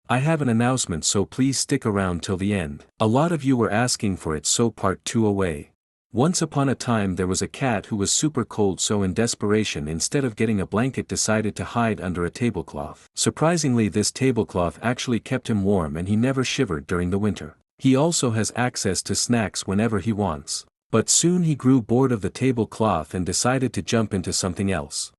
I have an announcement, so please stick around till the end. A lot of you were asking for it, so part 2 away. Once upon a time there was a cat who was super cold, so in desperation, instead of getting a blanket, decided to hide under a tablecloth. Surprisingly, this tablecloth actually kept him warm and he never shivered during the winter. He also has access to snacks whenever he wants. But soon he grew bored of the tablecloth and decided to jump into something else.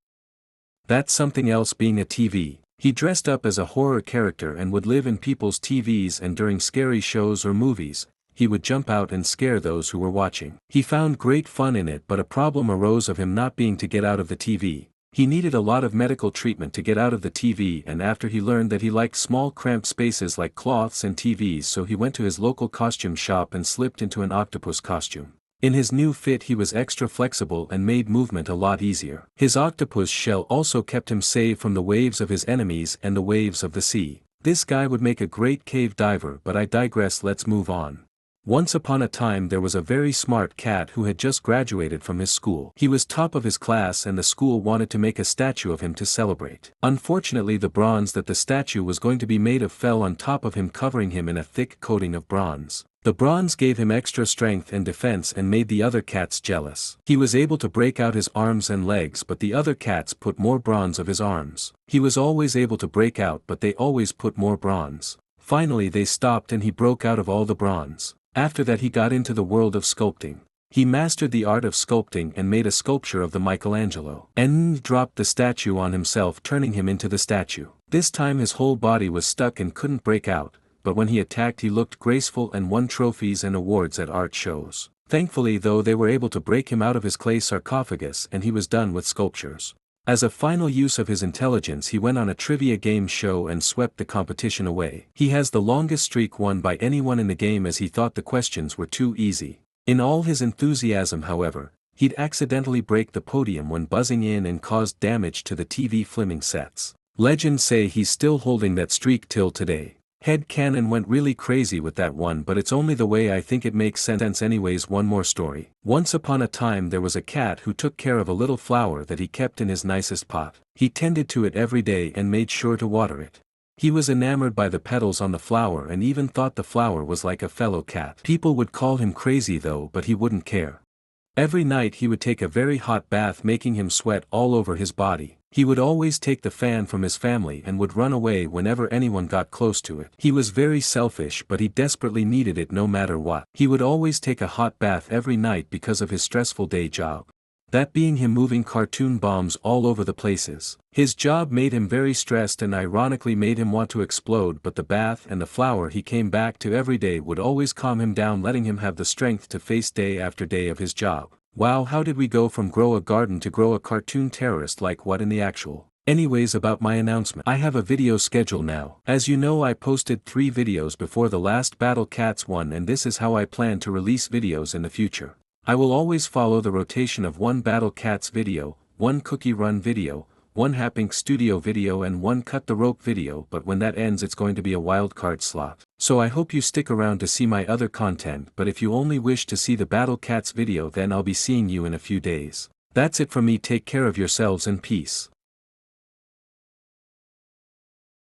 That something else being a TV. He dressed up as a horror character and would live in people's TVs, and during scary shows or movies, he would jump out and scare those who were watching. He found great fun in it, but a problem arose of him not being to get out of the TV. He needed a lot of medical treatment to get out of the TV, and after he learned that he liked small cramped spaces like cloths and TVs, so he went to his local costume shop and slipped into an octopus costume. In his new fit he was extra flexible and made movement a lot easier. His octopus shell also kept him safe from the waves of his enemies and the waves of the sea. This guy would make a great cave diver, but I digress, let's move on. Once upon a time there was a very smart cat who had just graduated from his school. He was top of his class and the school wanted to make a statue of him to celebrate. Unfortunately, the bronze that the statue was going to be made of fell on top of him, covering him in a thick coating of bronze. The bronze gave him extra strength and defense and made the other cats jealous. He was able to break out his arms and legs, but the other cats put more bronze of his arms. He was always able to break out, but they always put more bronze. Finally they stopped and he broke out of all the bronze. After that he got into the world of sculpting. He mastered the art of sculpting and made a sculpture of the Michelangelo. And dropped the statue on himself, turning him into the statue. This time his whole body was stuck and couldn't break out, but when he attacked he looked graceful and won trophies and awards at art shows. Thankfully though, they were able to break him out of his clay sarcophagus and he was done with sculptures. As a final use of his intelligence, he went on a trivia game show and swept the competition away. He has the longest streak won by anyone in the game, as he thought the questions were too easy. In all his enthusiasm, however, he'd accidentally break the podium when buzzing in and caused damage to the TV flimming sets. Legends say he's still holding that streak till today. Headcanon went really crazy with that one, but it's only the way I think it makes sense anyways. One more story. Once upon a time there was a cat who took care of a little flower that he kept in his nicest pot. He tended to it every day and made sure to water it. He was enamored by the petals on the flower and even thought the flower was like a fellow cat. People would call him crazy though, but he wouldn't care. Every night he would take a very hot bath, making him sweat all over his body. He would always take the fan from his family and would run away whenever anyone got close to it. He was very selfish, but he desperately needed it no matter what. He would always take a hot bath every night because of his stressful day job. That being him moving cartoon bombs all over the places. His job made him very stressed and ironically made him want to explode, but the bath and the flower he came back to every day would always calm him down, letting him have the strength to face day after day of his job. Wow, how did we go from grow a garden to grow a cartoon terrorist? Like what in the actual? Anyways, about my announcement. I have a video schedule now. As you know, I posted 3 videos before the last Battle Cats one, and this is how I plan to release videos in the future. I will always follow the rotation of 1 Battle Cats video, 1 Cookie Run video, 1 Happink Studio video and 1 Cut the Rope video, but when that ends it's going to be a wildcard slot. So I hope you stick around to see my other content, but if you only wish to see the Battle Cats video, then I'll be seeing you in a few days. That's it from me, take care of yourselves and peace.